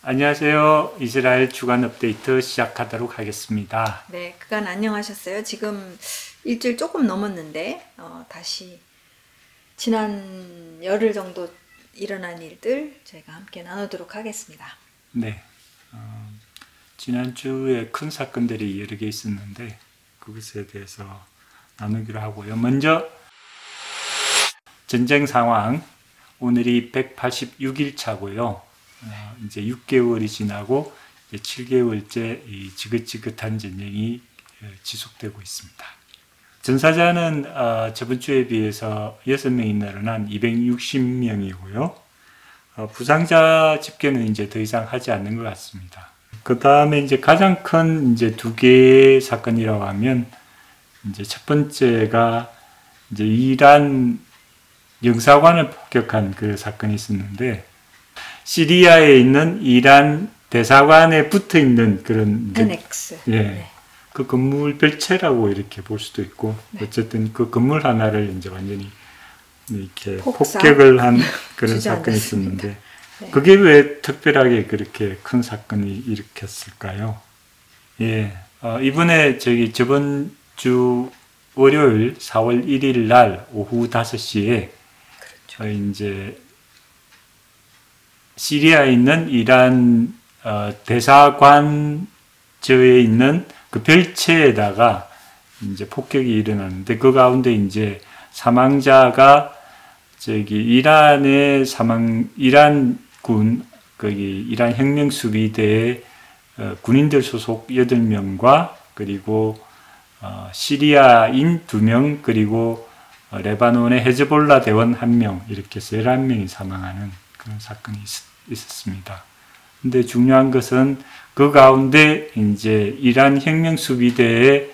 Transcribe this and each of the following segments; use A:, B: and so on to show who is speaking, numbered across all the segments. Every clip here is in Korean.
A: 안녕하세요. 이스라엘 주간 업데이트 시작하도록 하겠습니다.
B: 네, 그간 안녕하셨어요. 지금 일주일 조금 넘었는데 다시 지난 열흘 정도 일어난 일들 저희가 함께 나누도록 하겠습니다.
A: 네, 지난주에 큰 사건들이 여러 개 있었는데 그것에 대해서 나누기로 하고요. 먼저 전쟁 상황, 오늘이 186일 차고요. 이제 6개월이 지나고 이제 7개월째 이 지긋지긋한 전쟁이 지속되고 있습니다. 전사자는 저번 주에 비해서 6명이 늘어난 260명이고요. 부상자 집계는 이제 더 이상 하지 않는 것 같습니다. 그 다음에 이제 가장 큰 이제 두 개의 사건이라고 하면 이제 첫 번째가 이제 이란 영사관을 폭격한 그 사건이 있었는데, 시리아에 있는 이란 대사관에 붙어 있는 그런
B: NX.
A: 예,
B: 네.
A: 그 건물 별채라고 이렇게 볼 수도 있고,
B: 네.
A: 어쨌든 그 건물 하나를 이제 완전히 이렇게
B: 폭사?
A: 폭격을 한 그런
B: 주저앉았습니다.
A: 사건이 있었는데,
B: 네.
A: 그게 왜 특별하게 그렇게 큰 사건이 일으켰을까요? 예, 이번에 저번 주 월요일 4월 1일 날 오후 5시에
B: 그렇죠.
A: 이제 시리아에 있는 이란 대사관저에 있는 그 별채에다가 이제 폭격이 일어났는데, 그 가운데 이제 사망자가 이란의 이란군, 거기 이란 혁명수비대의 군인들 소속 8명과 그리고 시리아인 2명, 그리고 레바논의 헤즈볼라 대원 1명, 이렇게 해서 11명이 사망하는 그런 사건이 있었습니다. 근데 중요한 것은 그 가운데 이제 이란 혁명수비대의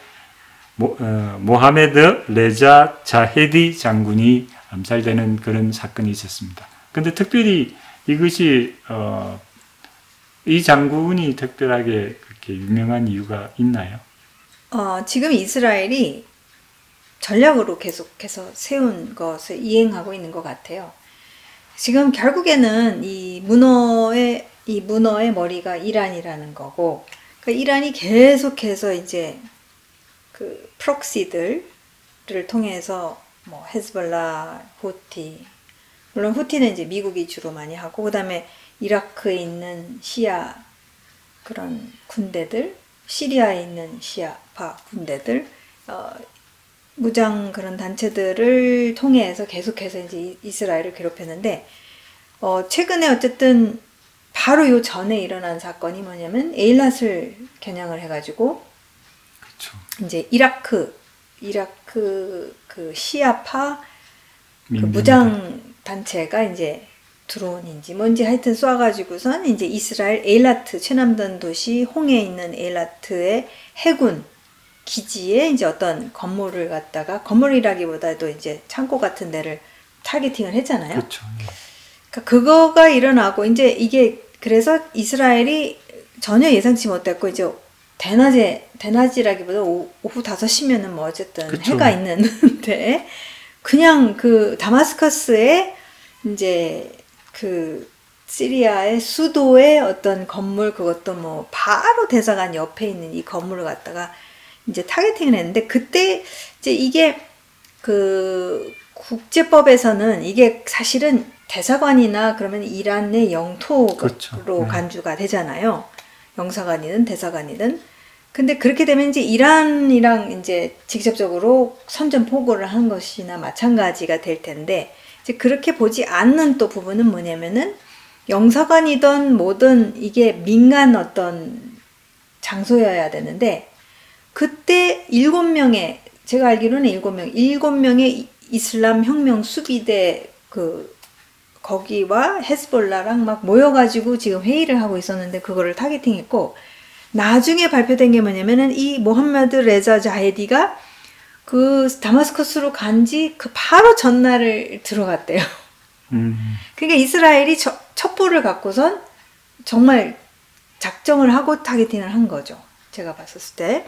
A: 모하메드 레자 자헤디 장군이 암살되는 그런 사건이 있었습니다. 근데 특별히 이것이 이 장군이 특별하게 그렇게 유명한 이유가 있나요?
B: 지금 이스라엘이 전략으로 계속해서 세운 것을 이행하고 있는 것 같아요. 지금 결국에는 이 문어의 머리가 이란이라는 거고, 그러니까 이란이 계속해서 이제 그 프록시들을 통해서 뭐 헤즈볼라, 후티, 물론 후티는 이제 미국이 주로 많이 하고, 그다음에 이라크에 있는 시아 그런 군대들, 시리아에 있는 시아파 군대들, 무장 그런 단체들을 통해서 계속해서 이제 이스라엘을 괴롭혔는데, 최근에 어쨌든 바로 요 전에 일어난 사건이 뭐냐면 에일랏을 겨냥을 해가지고,
A: 그렇죠.
B: 이제 이라크 그 시아파 그 무장 단체가 이제 드론인지 뭔지 하여튼 쏴가지고선 이제 이스라엘 에일라트, 최남단 도시 홍해에 있는 에일라트의 해군 기지에 이제 어떤 건물을 갖다가, 건물이라기보다도 이제 창고 같은 데를 타겟팅을 했잖아요.
A: 그렇죠. 예.
B: 그러니까 그거가 일어나고, 이제 이게 그래서 이스라엘이 전혀 예상치 못했고, 이제 대낮이라기보다 오후 5시면은 뭐 어쨌든
A: 그쵸.
B: 해가 있는데 그냥 그 다마스커스에 이제 그 시리아의 수도의 어떤 건물, 그것도 뭐 바로 대사관 옆에 있는 이 건물을 갖다가 이제 타겟팅을 했는데, 그때 이제 이게 그 국제법에서는 이게 사실은 대사관이나 그러면 이란의 영토로
A: 그렇죠.
B: 간주가 되잖아요. 영사관이든 대사관이든. 근데 그렇게 되면 이제 이란이랑 이제 직접적으로 선전포고를 한 것이나 마찬가지가 될 텐데, 이제 그렇게 보지 않는 또 부분은 뭐냐면은, 영사관이든 뭐든 이게 민간 어떤 장소여야 되는데, 그때 7명의, 제가 알기로는 7명의 이슬람 혁명 수비대 거기와 헤즈볼라랑 막 모여가지고 지금 회의를 하고 있었는데, 그거를 타겟팅했고, 나중에 발표된 게 뭐냐면은 이 모함메드 레자 자헤디가 그 다마스커스로 간지 그 바로 전날을 들어갔대요. 그러니까 이스라엘이 첩보를 갖고선 정말 작정을 하고 타겟팅을 한 거죠. 제가 봤었을 때.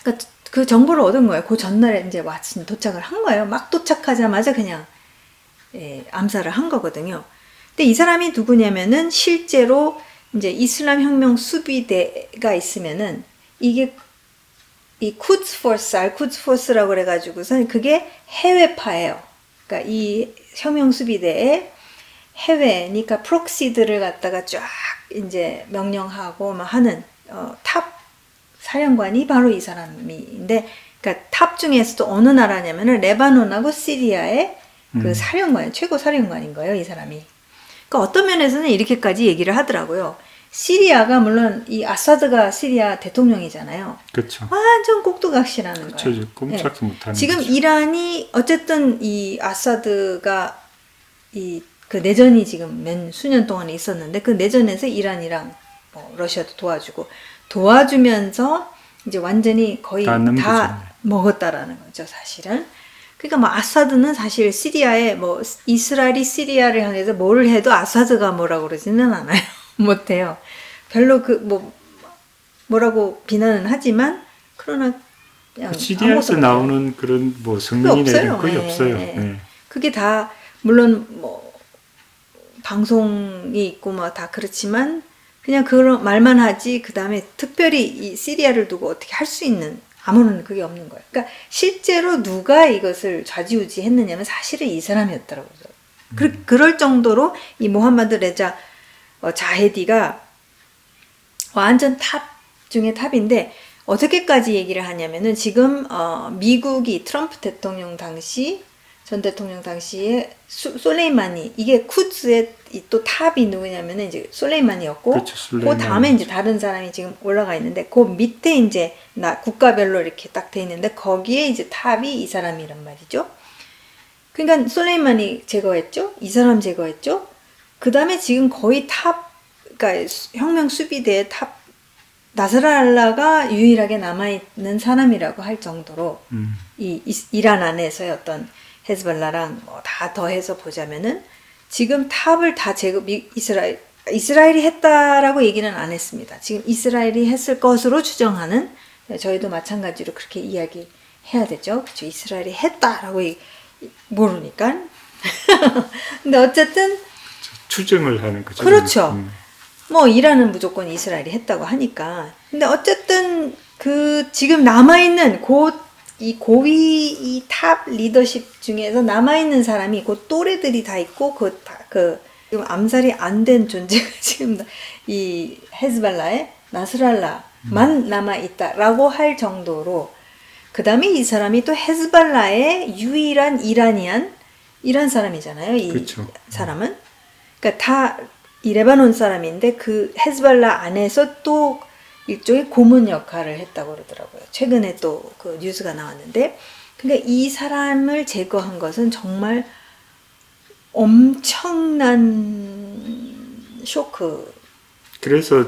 B: 그러니까 그 정보를 얻은 거예요. 그 전날에 이제 도착을 한 거예요. 막 도착하자마자 그냥 암살을 한 거거든요. 근데 이 사람이 누구냐면은 실제로 이제 이슬람 혁명 수비대가 있으면은 이게 이 쿠츠 포스, 알 쿠츠 포스라고 그래가지고선 그게 해외파예요. 그러니까 이 혁명 수비대의 해외니까 프록시들을 갖다가 쫙 이제 명령하고 막 하는 탑 사령관이 바로 이 사람인데, 그러니까 탑 중에서도 어느 나라냐면은 레바논하고 시리아의 그 사령관, 최고 사령관인 거예요, 이 사람이. 그러니까 어떤 면에서는 이렇게까지 얘기를 하더라고요. 시리아가 물론 이 아사드가 시리아 대통령이잖아요.
A: 그렇죠.
B: 완전 꼭두각시라는
A: 그렇죠.
B: 거예요.
A: 꼼짝도 못하는
B: 지금
A: 거죠.
B: 이란이 어쨌든 이 아사드가 그 내전이 지금 수년 동안 있었는데 그 내전에서 이란이랑 러시아도 도와주면서 이제 완전히 거의 다 먹었다라는 거죠, 사실은. 그러니까 뭐 아사드는 사실 시리아에 이스라엘이 시리아를 향해서 뭘 해도 아사드가 뭐라고 그러지는 않아요. 못해요. 별로 뭐라고 비난은 하지만 그러나 그냥
A: 시리아에서 나오는 그런 성능이나 이런 거의 없어요. 네.
B: 그게 다 물론 방송이 있고 다 그렇지만 그냥 그런 말만 하지 그 다음에 특별히 이 시리아를 두고 어떻게 할 수 있는 아무런 그게 없는 거예요. 그러니까 실제로 누가 이것을 좌지우지했느냐면 사실은 이 사람이었더라고요. 그럴 정도로 이 모함마드 레자 자헤디가 완전 탑 중에 탑인데 어떻게까지 얘기를 하냐면은 지금 미국이 트럼프 대통령 당시 전 대통령 당시에 솔레이마니, 이게 쿠츠의 또 탑이 누구냐면은 이제 솔레이마니였고,
A: 그렇죠,
B: 그 다음에 이제 다른 사람이 지금 올라가 있는데, 그 밑에 이제 국가별로 이렇게 딱 돼 있는데, 거기에 이제 탑이 이 사람이란 말이죠. 그러니까 솔레이마니 제거했죠? 이 사람 제거했죠? 그 다음에 지금 거의 그러니까 혁명 수비대의 탑, 나스랄라가 유일하게 남아있는 사람이라고 할 정도로, 이란 안에서의 어떤 헤즈볼라랑 다 더해서 보자면은 지금 탑을 다 이스라엘이 했다라고 얘기는 안 했습니다. 지금 이스라엘이 했을 것으로 추정하는, 저희도 마찬가지로 그렇게 이야기해야 되죠. 그렇죠. 이스라엘이 했다라고 모르니까. 근데 어쨌든
A: 추정을 하는 거죠.
B: 그렇죠. 이란은 무조건 이스라엘이 했다고 하니까. 근데 어쨌든 지금 남아있는 이 고위 이 탑 리더십 중에서 남아있는 사람이 또래들이 다 있고 지금 암살이 안 된 존재가 지금 이 헤즈발라의 나스랄라만 남아있다라고 할 정도로, 그 다음에 이 사람이 또 헤즈발라의 유일한 이란 사람이잖아요. 이
A: 그렇죠.
B: 사람은. 그러니까 다 이 레바논 사람인데 그 헤즈발라 안에서 또 일종의 고문 역할을 했다고 그러더라고요. 최근에 또 그 뉴스가 나왔는데, 그러니까 이 사람을 제거한 것은 정말 엄청난 쇼크.
A: 그래서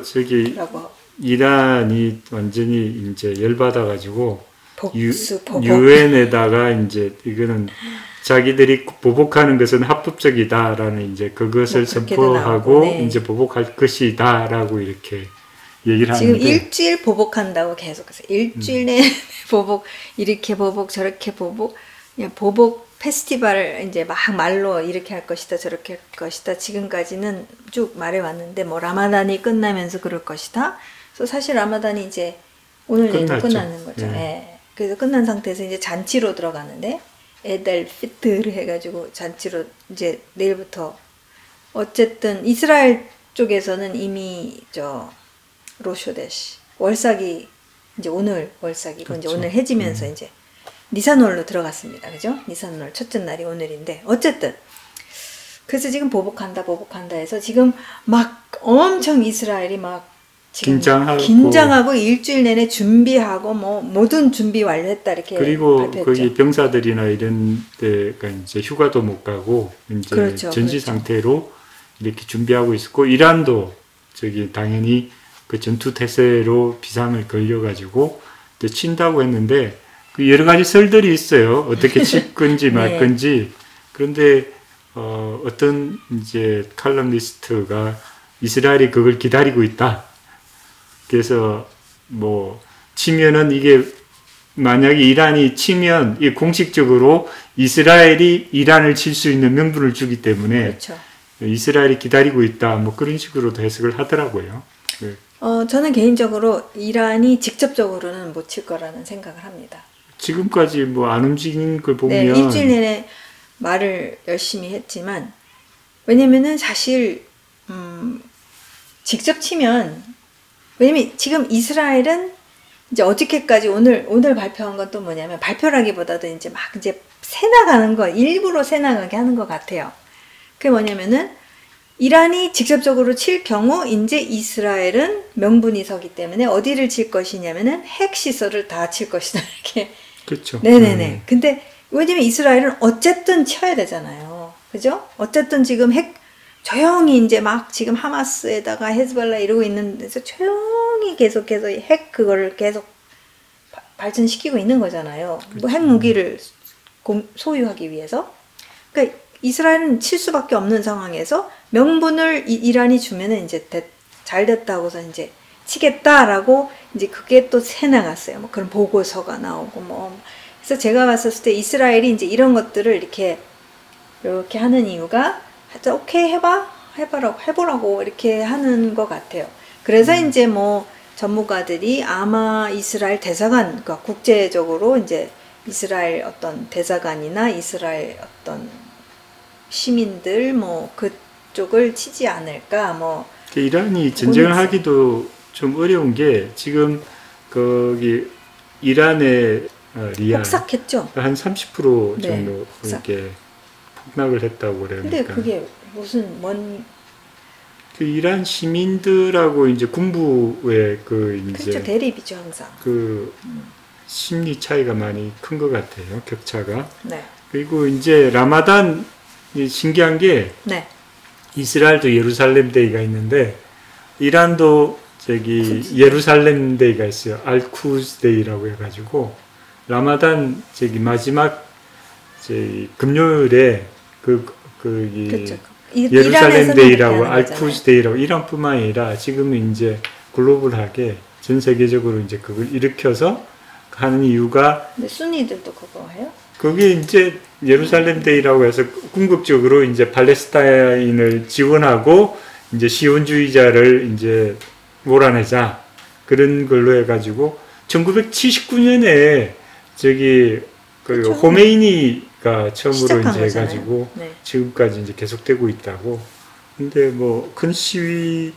A: 이란이 완전히 이제 열받아가지고 유엔에다가 이제 이거는 자기들이 보복하는 것은 합법적이다라는 이제 그것을 선포하고 네. 이제 보복할 것이다라고 이렇게 얘기를
B: 지금
A: 하는데,
B: 일주일 보복한다고 계속해서 일주일 내내 보복, 이렇게 보복 저렇게 보복, 그냥 보복 페스티벌을 이제 막 말로 이렇게 할 것이다 저렇게 할 것이다 지금까지는 쭉 말해왔는데 라마단이 끝나면서 그럴 것이다. 그래서 사실 라마단이 이제 오늘 내일도 끝나는 거죠. 네. 그래서 끝난 상태에서 이제 잔치로 들어가는데 에달 피트를 해가지고 잔치로 이제 내일부터 어쨌든 이스라엘 쪽에서는 이미 로쇼데시 월삭이 이제 오늘 월삭이고
A: 그렇죠.
B: 이제 오늘 해지면서 이제 니산월로 들어갔습니다. 그죠? 니산월 첫째 날이 오늘인데 어쨌든 그래서 지금 보복한다 해서 지금 막 엄청 이스라엘이 막 지금 긴장하고 일주일 내내 준비하고 모든 준비 완료했다 이렇게
A: 그리고
B: 발표했죠.
A: 거기 병사들이나 이런 데가 이제 휴가도 못 가고 이제
B: 그렇죠,
A: 전시 상태로 이렇게 준비하고 있었고, 이란도 당연히 그 전투 태세로 비상을 걸려가지고 친다고 했는데 여러 가지 설들이 있어요. 어떻게 칠 건지 말
B: 네.
A: 건지. 그런데 어떤 이제 칼럼니스트가 이스라엘이 그걸 기다리고 있다. 그래서 치면은 이게 만약에 이란이 치면 공식적으로 이스라엘이 이란을 칠 수 있는 명분을 주기 때문에
B: 그렇죠.
A: 이스라엘이 기다리고 있다 뭐 그런 식으로도 해석을 하더라고요. 네.
B: 저는 개인적으로 이란이 직접적으로는 못 칠 거라는 생각을 합니다.
A: 지금까지 뭐 안 움직이는 걸 보면
B: 네, 일주일 내내 말을 열심히 했지만 왜냐면은 사실 직접 치면 왜냐면 지금 이스라엘은 이제 어저께까지 오늘 발표한 건 또 뭐냐면 발표라기보다도 이제 막 이제 새 나가는 거 일부러 새 나가게 하는 것 같아요. 그게 뭐냐면은 이란이 직접적으로 칠 경우 이제 이스라엘은 명분이 서기 때문에 어디를 칠 것이냐면은 핵 시설을 다 칠 것이다 이렇게.
A: 그렇죠.
B: 네네네. 근데 왜냐면 이스라엘은 어쨌든 쳐야 되잖아요. 그죠? 어쨌든 지금 핵 조용히 이제 막 지금 하마스에다가 헤즈볼라 이러고 있는 데서 조용히 계속해서 핵 그거를 계속 발전시키고 있는 거잖아요.
A: 그렇죠.
B: 뭐 핵무기를 소유하기 위해서. 그러니까 이스라엘은 칠 수밖에 없는 상황에서 명분을 이란이 주면은 이제 잘 됐다고서 이제 치겠다라고 이제 그게 또 새 나갔어요. 뭐 그런 보고서가 나오고 뭐. 그래서 제가 봤을 때 이스라엘이 이제 이런 것들을 이렇게 하는 이유가 오케이 해보라고 이렇게 하는 것 같아요. 그래서 이제 뭐 전문가들이 아마 이스라엘 대사관, 그러니까 국제적으로 이제 이스라엘 어떤 대사관이나 이스라엘 어떤 시민들 뭐 그쪽을 치지 않을까 뭐.
A: 이란이 전쟁을 하기도 좀 어려운 게 지금 거기 이란의 리안
B: 폭삭했죠.
A: 한 30%
B: 네,
A: 정도 이렇게 폭락을 했다고 그러니까.
B: 근데 그게 무슨
A: 그 이란 시민들하고 이제 군부의 그 이제
B: 그렇죠. 대립이죠 항상.
A: 그 심리 차이가 많이 큰 것 같아요. 격차가.
B: 네.
A: 그리고 이제 라마단 신기한 게
B: 네.
A: 이스라엘도 예루살렘 데이가 있는데 이란도 저기 예루살렘 데이가 있어요. 알쿠즈 데이라고 해가지고 라마단 저기 마지막 저기 금요일에
B: 그렇죠.
A: 예루살렘 데이라고 알쿠즈 데이라고 이란뿐만 아니라 지금 이제 글로벌하게 전 세계적으로 이제 그걸 일으켜서 하는 이유가
B: 근데 순위들도 그거 해요?
A: 그게 이제 예루살렘 데이라고 해서 궁극적으로 이제 팔레스타인을 지원하고 이제 시온주의자를 이제 몰아내자 그런 걸로 해가지고 1979년에 저기 그 호메이니가 처음으로 이제 해가지고
B: 네.
A: 지금까지 이제 계속되고 있다고. 근데 뭐 큰 시위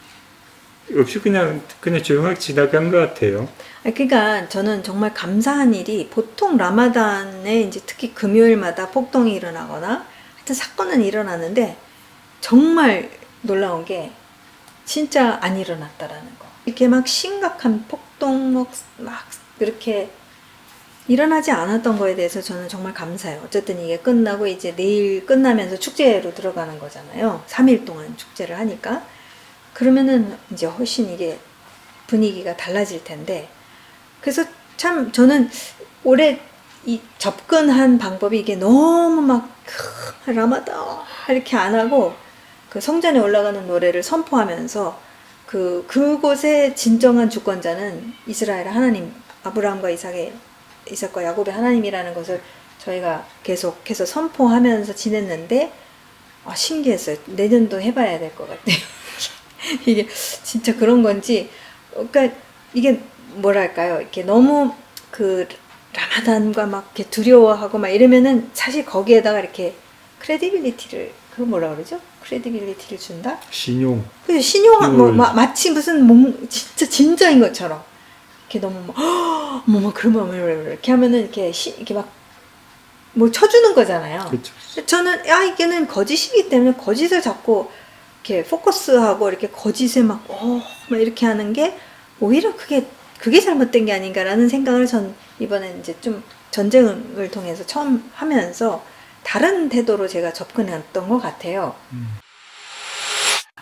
A: 없이 그냥 조용하게 지나간 것 같아요.
B: 그러니까 저는 정말 감사한 일이 보통 라마단에 이제 특히 금요일마다 폭동이 일어나거나 하여튼 사건은 일어나는데 정말 놀라운 게 진짜 안 일어났다라는 거. 이렇게 막 심각한 폭동 막 이렇게 일어나지 않았던 거에 대해서 저는 정말 감사해요. 어쨌든 이게 끝나고 이제 내일 끝나면서 축제로 들어가는 거잖아요. 3일 동안 축제를 하니까. 그러면은 이제 훨씬 이게 분위기가 달라질 텐데. 그래서 참 저는 올해 이 접근한 방법이 이게 너무 막 라마다 이렇게 안 하고 그 성전에 올라가는 노래를 선포하면서 그곳의 진정한 주권자는 이스라엘 하나님, 아브라함과 이삭과 야곱의 하나님이라는 것을 저희가 계속해서 선포하면서 지냈는데 신기했어요. 내년도 해봐야 될 것 같아요. 이게 진짜 그런 건지, 그러니까 이게 뭐랄까요? 이렇게 너무 그 라마단과 막 이렇게 두려워하고 막 이러면은 사실 거기에다가 이렇게 크레디빌리티를 그거 뭐라 그러죠? 크레디빌리티를 준다?
A: 신용.
B: 그 신용 뭐 마치 무슨 진짜 진짜인 것처럼 이렇게 너무 뭐 그러면 이렇게 하면은 이렇게 막 뭐 쳐주는 거잖아요.
A: 그렇죠.
B: 저는 이게는 거짓이기 때문에 거짓을 자꾸 이렇게 포커스하고 이렇게 거짓에 막 이렇게 하는 게 오히려 그게 잘못된 게 아닌가라는 생각을 전 이번에 이제 좀 전쟁을 통해서 처음 하면서 다른 태도로 제가 접근했던 것 같아요.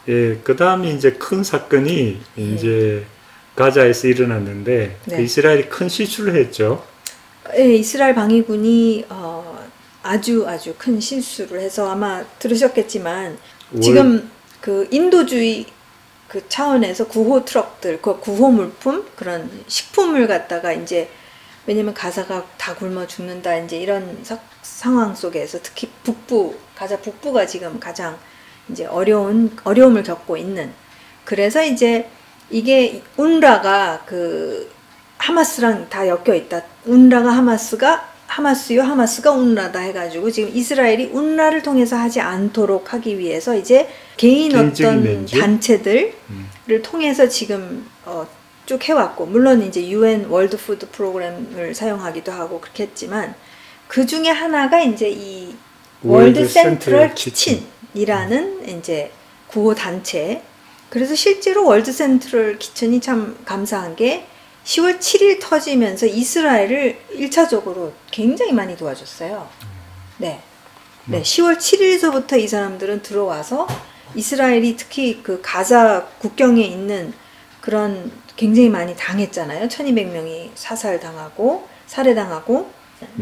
A: 예, 그 다음에 이제 큰 사건이 이제 가자에서 일어났는데
B: 네.
A: 그 이스라엘이 큰 실수를 했죠.
B: 예, 이스라엘 방위군이 아주 큰 실수를 해서 아마 들으셨겠지만 지금 그 인도주의 그 차원에서 구호 트럭들, 그 구호 물품 그런 식품을 갖다가 이제 왜냐면 가자가 다 굶어 죽는다 이제 이런 상황 속에서 특히 가자 북부가 지금 가장 이제 어려움을 겪고 있는. 그래서 이제 이게 운라가 그 하마스랑 다 엮여 있다. 운라가 하마스가 운라다 해가지고 지금 이스라엘이 운라를 통해서 하지 않도록 하기 위해서 이제 개인 어떤
A: 렌즈?
B: 단체들을 통해서 지금 쭉 해왔고, 물론 이제 UN 월드 푸드 프로그램을 사용하기도 하고 그렇게 했지만, 그 중에 하나가 이제 이 월드 센트럴 키친이라는 이제 구호 단체. 그래서 실제로 월드 센트럴 키친이 참 감사한 게 10월 7일 터지면서 이스라엘을 1차적으로 굉장히 많이 도와줬어요. 네. 네, 10월 7일서부터 이 사람들은 들어와서 이스라엘이 특히 그 가자 국경에 있는 그런 굉장히 많이 당했잖아요. 1200명이 사살당하고 살해당하고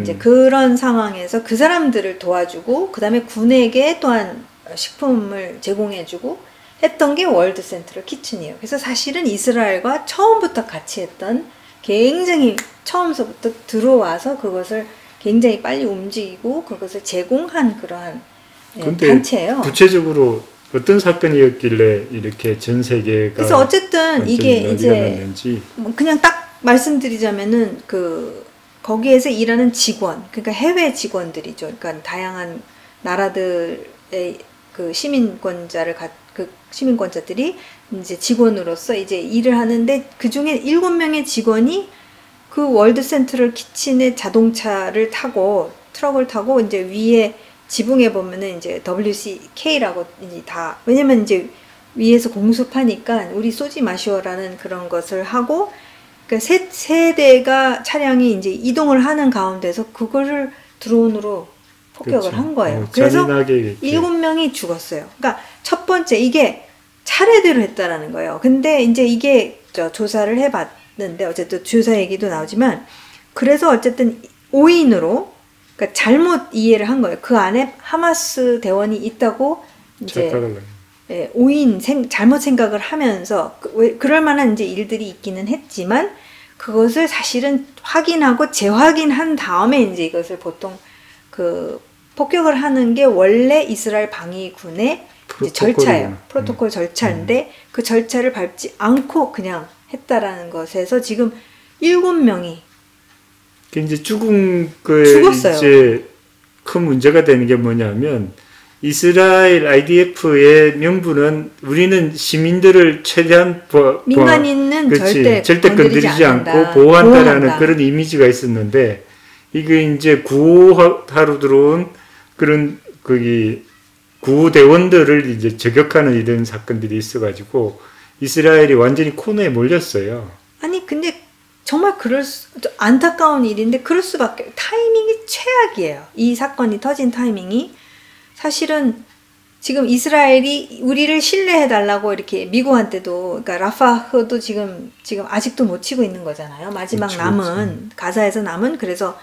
B: 이제 그런 상황에서 그 사람들을 도와주고, 그 다음에 군에게 또한 식품을 제공해주고 했던 게 월드 센트럴 키친이에요. 그래서 사실은 이스라엘과 처음부터 같이 했던, 굉장히 처음서부터 들어와서 그것을 굉장히 빨리 움직이고 그것을 제공한 그러한 단체예요.
A: 구체적으로 어떤 사건이었길래 이렇게 전 세계가,
B: 그래서 어쨌든 이게 이제
A: 났는지.
B: 그냥 딱 말씀드리자면은 그 거기에서 일하는 직원, 그러니까 해외 직원들이죠. 그러니까 다양한 나라들의 그 시민권자들이 이제 직원으로서 이제 일을 하는데, 그 중에 7명의 직원이 그 월드 센트럴 키친의 자동차를 타고, 트럭을 타고 이제 위에 지붕에 보면은 이제 WCK라고 이제 다, 왜냐면 이제 위에서 공습하니까 우리 쏘지 마시오라는 그런 것을 하고, 그러니까 세 대가 차량이 이제 이동을 하는 가운데서 그거를 드론으로 폭격을 한 거예요. 그래서 7명이 죽었어요. 그러니까 첫 번째 이게 차례대로 했다라는 거예요. 근데 이제 이게 조사를 해봤는데, 어쨌든 조사 얘기도 나오지만, 그래서 어쨌든 5인으로, 그러니까 잘못 이해를 한 거예요. 그 안에 하마스 대원이 있다고 이제 5인 잘못 생각을 하면서 그럴 만한 이제 일들이 있기는 했지만, 그것을 사실은 확인하고 재확인한 다음에 이제 이것을 보통 그 폭격을 하는 게 원래 이스라엘 방위군의 절차예요. 프로토콜 절차인데 그 절차를 밟지 않고 그냥 했다라는 것에서 지금 7명이
A: 이제 죽은 거에
B: 죽었어요.
A: 이제 큰 문제가 되는 게 뭐냐면, 이스라엘 IDF의 명분은 우리는 시민들을 최대한
B: 민간인은
A: 절대 건드리지 않고 보호한다라는 그런 이미지가 있었는데, 이게 이제 구호하러 들어온 그런 구호대원들을 이제 저격하는 이런 사건들이 있어가지고 이스라엘이 완전히 코너에 몰렸어요.
B: 아니 근데 정말 안타까운 일인데 그럴 수밖에. 타이밍이 최악이에요. 이 사건이 터진 타이밍이 사실은 지금 이스라엘이 우리를 신뢰해달라고 이렇게 미국한테도, 그러니까 라파흐도 지금 아직도 못 치고 있는 거잖아요. 마지막
A: 그렇죠,
B: 남은 가자에서 남은, 그래서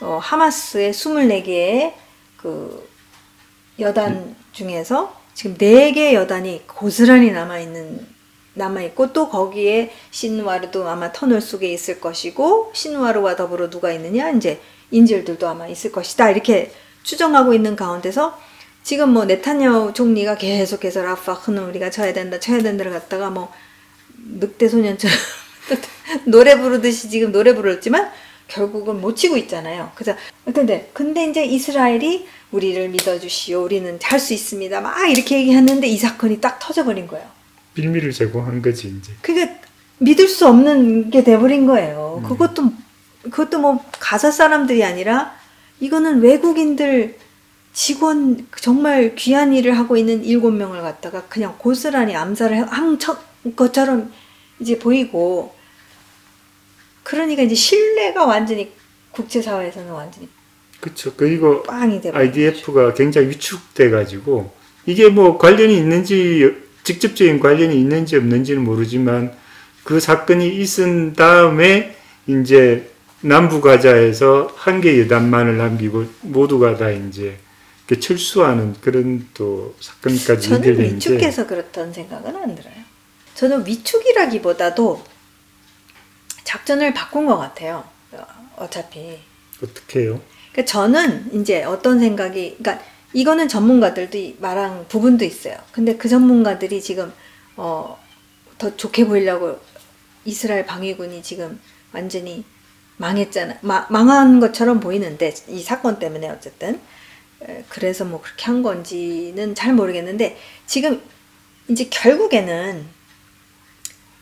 B: 하마스의 24개의 그 여단 중에서 지금 4개 여단이 고스란히 남아있고, 또 거기에 신와르도 아마 터널 속에 있을 것이고, 신와르와 더불어 누가 있느냐, 이제 인질들도 아마 있을 것이다, 이렇게 추정하고 있는 가운데서 지금 뭐 네타냐후 총리가 계속해서 라파흐는 우리가 쳐야 된다를 갖다가 뭐 늑대 소년처럼 노래 부르듯이 지금 노래 부르지만 결국은 못 치고 있잖아요. 그래서 근데 이제 이스라엘이 우리를 믿어주시오, 우리는 할 수 있습니다, 막 이렇게 얘기했는데 이 사건이 딱 터져버린 거예요.
A: 빌미를 제공한 거지 이제.
B: 그게 믿을 수 없는 게 돼버린 거예요. 그것도 뭐 가사 사람들이 아니라 이거는 외국인들 직원, 정말 귀한 일을 하고 있는 7명을 갖다가 그냥 고스란히 암살을 한 것처럼 이제 보이고, 그러니까 이제 신뢰가 완전히 국제사회에서는 완전히
A: 그렇죠. 그리고
B: 빵이 돼버린
A: IDF가 거죠. 굉장히 위축돼가지고, 이게 뭐 관련이 있는지, 직접적인 관련이 있는지 없는지는 모르지만, 그 사건이 있은 다음에 이제 남부 가자에서 한 개의 여단만을 남기고 모두가 다 이제 철수하는 그런 또 사건까지
B: 연결되는데, 저는 위축해서 그렇다는 생각은 안 들어요. 저는 위축이라기보다도 작전을 바꾼 것 같아요. 어차피.
A: 어떻게 해요?
B: 그러니까 저는 이제 어떤 생각이, 그러니까 이거는 전문가들도 말한 부분도 있어요. 근데 그 전문가들이 지금 더 좋게 보이려고 이스라엘 방위군이 지금 완전히 망했잖아. 망한 것처럼 보이는데 이 사건 때문에 어쨌든 그래서 뭐 그렇게 한 건지는 잘 모르겠는데 지금 이제 결국에는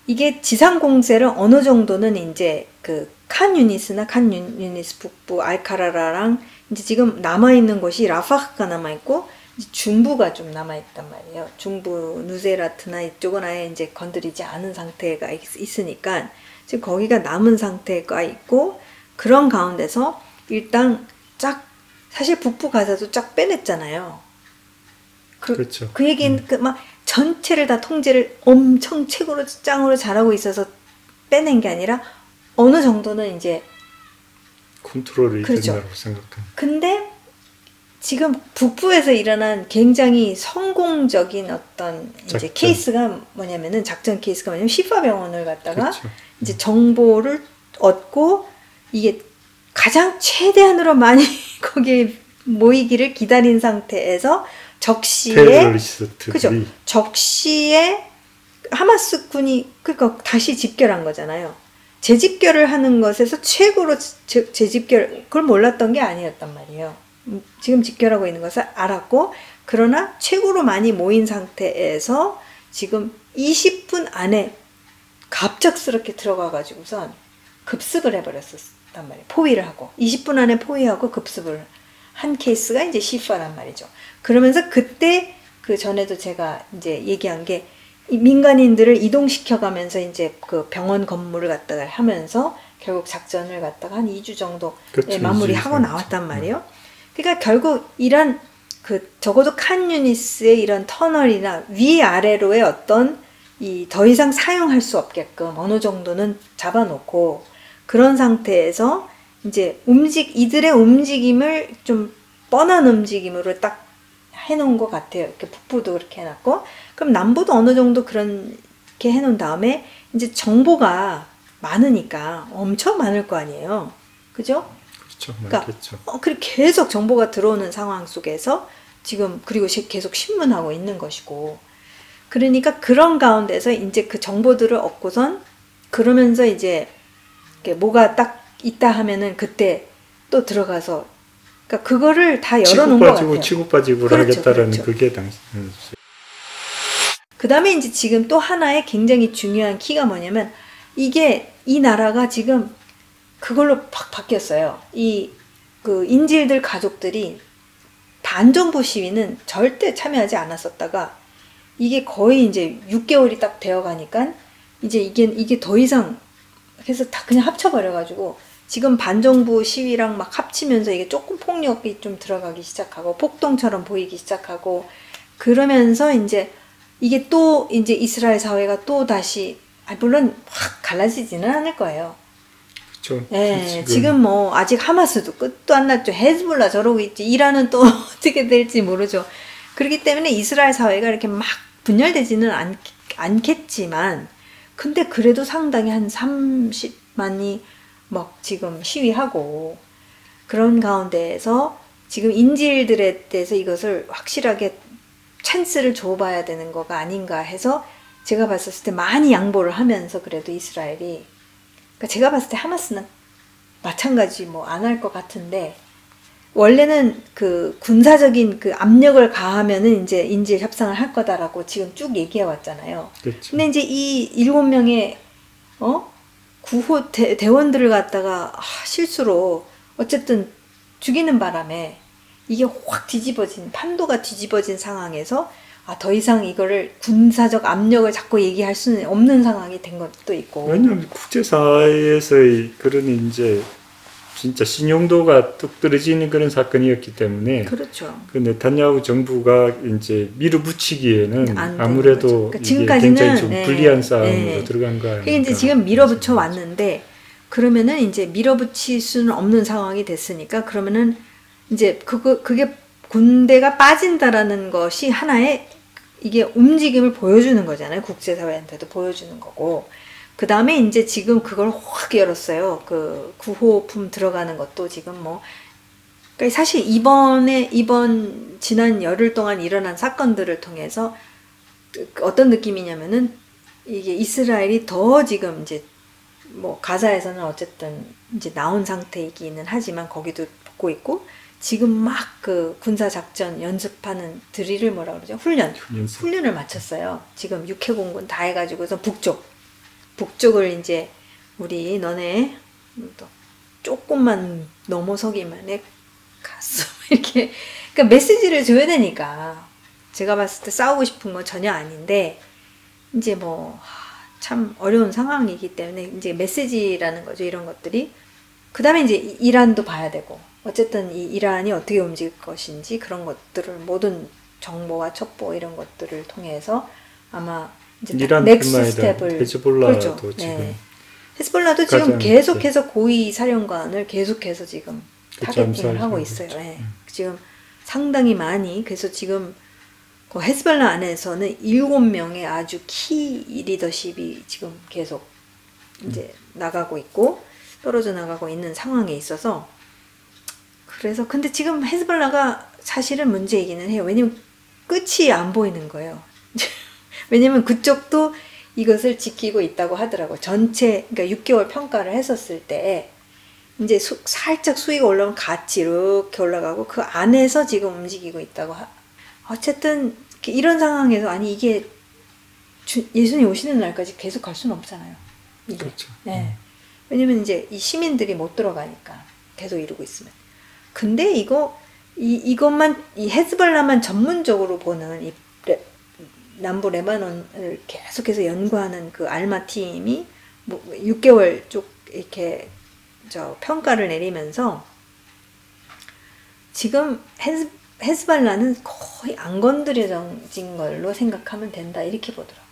B: 이게 지상 공세를 어느 정도는 이제 그 칸 유니스나 칸 유니스 북부 알카라라랑 이제 지금 남아있는 곳이 라파흐가 남아있고 중부가 좀 남아있단 말이에요. 중부 누세라트나 이쪽은 아예 이제 건드리지 않은 상태가 있으니까 지금 거기가 남은 상태가 있고 그런 가운데서 일단 쫙 사실 북부 가사도 쫙 빼냈잖아요.
A: 그렇죠.
B: 그 얘기는 막 전체를 다 통제를 엄청 최고로 짱으로 잘하고 있어서 빼낸 게 아니라 어느 정도는 이제
A: 컨트롤이
B: 그렇죠.
A: 된다고 생각합니다.
B: 근데 지금 북부에서 일어난 굉장히 성공적인 어떤 이제
A: 작전.
B: 케이스가 뭐냐면은 작전 케이스가 뭐냐면 시파 병원을 갔다가
A: 그렇죠.
B: 이제 정보를 얻고 이게 가장 최대한으로 많이 거기에 모이기를 기다린 상태에서 적시에
A: 테러리스트들이
B: 그죠? 적시에 하마스 군이 그러니까 다시 집결한 거잖아요. 재집결을 하는 것에서 최고로 재집결 그걸 몰랐던 게 아니었단 말이에요. 지금 집결하고 있는 것을 알았고 그러나 최고로 많이 모인 상태에서 지금 20분 안에 갑작스럽게 들어가 가지고선 급습을 해버렸었단 말이에요. 포위를 하고 20분 안에 포위하고 급습을 한 케이스가 이제 시파란 말이죠. 그러면서 그때 그 전에도 제가 이제 얘기한 게 민간인들을 이동시켜 가면서 이제 그 병원 건물을 갖다가 하면서 결국 작전을 갖다가 한 2주 정도
A: 그렇죠,
B: 마무리하고
A: 2주
B: 나왔단 말이에요. 그러니까 결국 이런 그 적어도 칸 유니스의 이런 터널이나 위아래로의 어떤 이 더 이상 사용할 수 없게끔 어느 정도는 잡아놓고 그런 상태에서 이제 이들의 움직임을 좀 뻔한 움직임으로 딱 해놓은 것 같아요. 이렇게 북부도 그렇게 해놨고, 그럼 남부도 어느 정도 그렇게 해놓은 다음에 이제 정보가 많으니까 엄청 많을 거 아니에요. 그죠?
A: 그렇죠.
B: 그러니까
A: 많겠죠.
B: 그리고 계속 정보가 들어오는 상황 속에서 지금 그리고 계속 신문하고 있는 것이고, 그러니까 그런 가운데서 이제 그 정보들을 얻고선 그러면서 이제 뭐가 딱 있다 하면은 그때 또 들어가서 그러니까 그거를 다 열어놓은 것 같아요.
A: 치고 빠지고
B: 그렇죠,
A: 하겠다라는
B: 그렇죠.
A: 그게 당시.
B: 그 다음에 이제 지금 또 하나의 굉장히 중요한 키가 뭐냐면 이게 이 나라가 지금 그걸로 팍 바뀌었어요. 그 인질들 가족들이 반정부 시위는 절대 참여하지 않았었다가 이게 거의 이제 6개월이 딱 되어 가니까 이제 이게 더 이상 그래서 다 그냥 합쳐버려가지고 지금 반정부 시위랑 막 합치면서 이게 조금 폭력이 좀 들어가기 시작하고 폭동처럼 보이기 시작하고 그러면서 이제 이게 또 이제 이스라엘 사회가 또 다시 물론 확 갈라지지는 않을 거예요.
A: 그렇죠.
B: 네, 지금 뭐 아직 하마스도 끝도 안 났죠. 헤즈볼라 저러고 있지. 이란은 또 어떻게 될지 모르죠. 그렇기 때문에 이스라엘 사회가 이렇게 막 분열되지는 않겠지만 근데 그래도 상당히 한 30만이 막 지금 시위하고 그런 가운데에서 지금 인질들에 대해서 이것을 확실하게 찬스를 줘봐야 되는 거가 아닌가 해서 제가 봤을 때 많이 양보를 하면서 그래도 이스라엘이 그러니까 제가 봤을 때 하마스는 마찬가지 뭐 안 할 것 같은데 원래는 그 군사적인 그 압력을 가하면은 이제 인질 협상을 할 거다라고 지금 쭉 얘기해 왔잖아요.
A: 그렇죠.
B: 근데 이제 이 7명의 구호 대원들을 갖다가 실수로 어쨌든 죽이는 바람에 이게 확 판도가 뒤집어진 상황에서 더 이상 이거를 군사적 압력을 자꾸 얘기할 수는 없는 상황이 된 것도 있고.
A: 왜냐하면 국제사회에서의 그런 이제 진짜 신용도가 뚝 떨어지는 그런 사건이었기 때문에
B: 그렇죠.
A: 그 네타냐후 정부가 이제 밀어붙이기에는 아무래도
B: 그러니까
A: 이게 굉장히 좀 불리한 싸움으로
B: 네.
A: 들어간 거예요.
B: 그게 이제 지금 밀어붙여 왔는데 그러면은 이제 밀어붙일 수는 없는 상황이 됐으니까 그러면은 이제 그게 군대가 빠진다라는 것이 하나의 이게 움직임을 보여주는 거잖아요. 국제사회한테도 보여주는 거고. 그 다음에 이제 지금 그걸 확 열었어요. 그 구호품 들어가는 것도 지금 뭐. 그러니까 사실 이번 지난 열흘 동안 일어난 사건들을 통해서 어떤 느낌이냐면은 이게 이스라엘이 더 지금 이제 뭐 가자에서는 어쨌든 이제 나온 상태이기는 하지만 거기도 붙고 있고 지금 막 그 군사 작전 연습하는 드릴을 뭐라 그러죠? 훈련을 마쳤어요. 지금 육해공군 다 해가지고서 북쪽을 이제 우리 너네 또 조금만 넘어서기만 해 갔어 이렇게 그러니까 메시지를 줘야 되니까 제가 봤을 때 싸우고 싶은 건 전혀 아닌데 이제 뭐 참 어려운 상황이기 때문에 이제 메시지라는 거죠. 이런 것들이 그 다음에 이제 이란도 봐야 되고 어쨌든 이 이란이 어떻게 움직일 것인지 그런 것들을 모든 정보와 첩보 이런 것들을 통해서 아마 이제 넥스트 스텝을
A: 헤즈볼라도
B: 그렇죠.
A: 지금
B: 네. 헤즈볼라도 지금 계속해서 고위 사령관을 계속해서 지금 타겟팅을 하고 있어요. 네. 지금 상당히 많이 그래서 지금 그 헤즈볼라 안에서는 7명의 아주 키 리더십이 지금 계속 이제 나가고 있고 떨어져 나가고 있는 상황에 있어서 그래서 근데 지금 헤즈볼라가 사실은 문제이기는 해요. 왜냐면 끝이 안 보이는 거예요. 왜냐면 그쪽도 이것을 지키고 있다고 하더라고요. 전체 그러니까 6개월 평가를 했었을 때 이제 살짝 수위가 올라오면 같이 이렇게 올라가고 그 안에서 지금 움직이고 있다고 어쨌든 이런 상황에서 아니 이게 예수님 오시는 날까지 계속 갈 수는 없잖아요. 이게.
A: 그렇죠.
B: 네. 왜냐면 이제 이 시민들이 못 들어가니까 계속 이러고 있으면. 근데 이것만 이 헤즈볼라만 전문적으로 보는 이 남부 레바논을 계속해서 연구하는 그 알마 팀이 뭐 6개월 쭉 이렇게 평가를 내리면서 지금 헤즈볼라는 거의 안 건드려진 걸로 생각하면 된다 이렇게 보더라고요.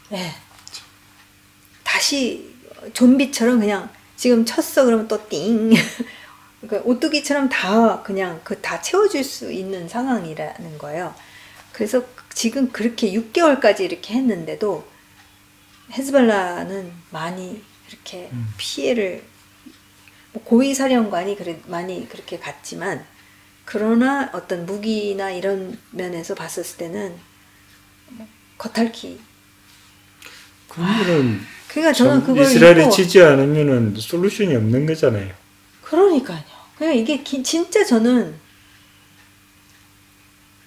B: 네. 다시 좀비처럼 그냥 지금 쳤어 그러면 또 띵. 그러니까 오뚜기처럼 다 그냥 다 채워줄 수 있는 상황이라는 거예요. 그래서 지금 그렇게 6개월까지 이렇게 했는데도 헤즈볼라는 많이 이렇게 피해를 뭐 고위 사령관이 많이 그렇게 갔지만 그러나 어떤 무기나 이런 면에서 봤을 때는 겉핥기. 그러니까 저는 그걸
A: 이스라엘이 치지 않으면은 솔루션이 없는 거잖아요.
B: 그러니까요. 그러니까 이게 진짜 저는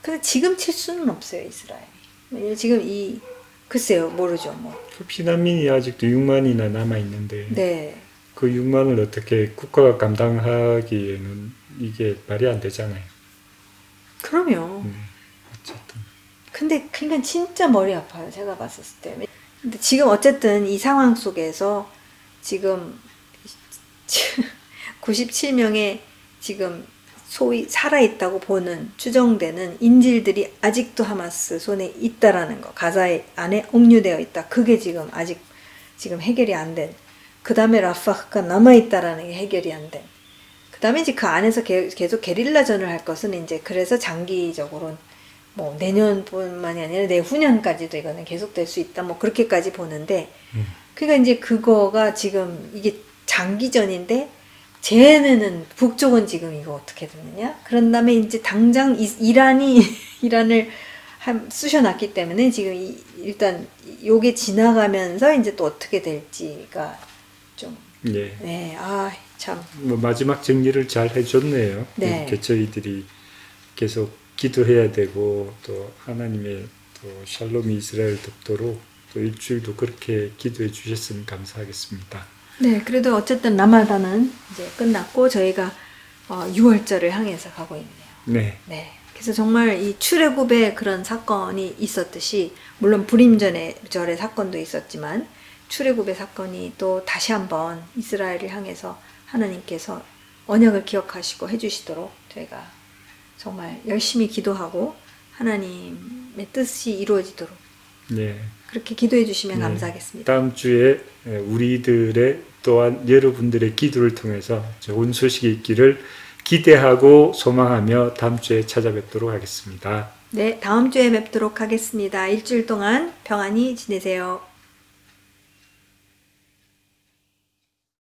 B: 근데 지금 칠 수는 없어요 이스라엘이. 지금 글쎄요 모르죠 뭐.
A: 그 피난민이 아직도 6만이나 남아 있는데.
B: 네.
A: 그 6만을 어떻게 국가가 감당하기에는 이게 말이 안 되잖아요.
B: 그럼요.
A: 어쨌든. 근데
B: 그러니까 진짜 머리 아파요. 제가 봤을 때. 근데 지금 어쨌든 이 상황 속에서 지금 97명의 지금 소위 살아있다고 보는 추정되는 인질들이 아직도 하마스 손에 있다라는 거. 가자 안에 옥류되어 있다. 그게 지금 아직 지금 해결이 안 된. 그 다음에 라파가 남아있다라는 게 해결이 안 된. 그 다음에 이제 그 안에서 계속 게릴라전을 할 것은 이제 그래서 장기적으로 뭐 내년뿐만이 아니라 내후년까지도 이거는 계속될 수 있다. 뭐 그렇게까지 보는데 그러니까 이제 그거가 지금 이게 장기전인데 쟤네는 북쪽은 지금 이거 어떻게 됐느냐? 그런 다음에 이제 당장 이란을 쑤셔놨기 때문에 지금 일단 요게 지나가면서 이제 또 어떻게 될지가 좀
A: 네.
B: 네. 참.
A: 뭐 마지막 정리를 잘 해줬네요.
B: 네.
A: 이렇게 저희들이 계속 기도해야 되고 또 하나님의 또 샬롬이 이스라엘 덮도록 또 일주일도 그렇게 기도해 주셨으면 감사하겠습니다.
B: 네, 그래도 어쨌든 라마단은 이제 끝났고 저희가 6월절을 향해서 가고 있네요.
A: 네.
B: 네. 그래서 정말 이 출애굽의 그런 사건이 있었듯이 물론 불임절의 사건도 있었지만 출애굽의 사건이 또 다시 한번 이스라엘을 향해서 하나님께서 언약을 기억하시고 해주시도록 저희가 정말 열심히 기도하고 하나님의 뜻이 이루어지도록
A: 네.
B: 그렇게 기도해 주시면 감사하겠습니다.
A: 다음 주에 우리들의 또한 여러분들의 기도를 통해서 좋은 소식이 있기를 기대하고 소망하며 다음 주에 찾아뵙도록 하겠습니다.
B: 네, 다음 주에 뵙도록 하겠습니다. 일주일 동안 평안히 지내세요.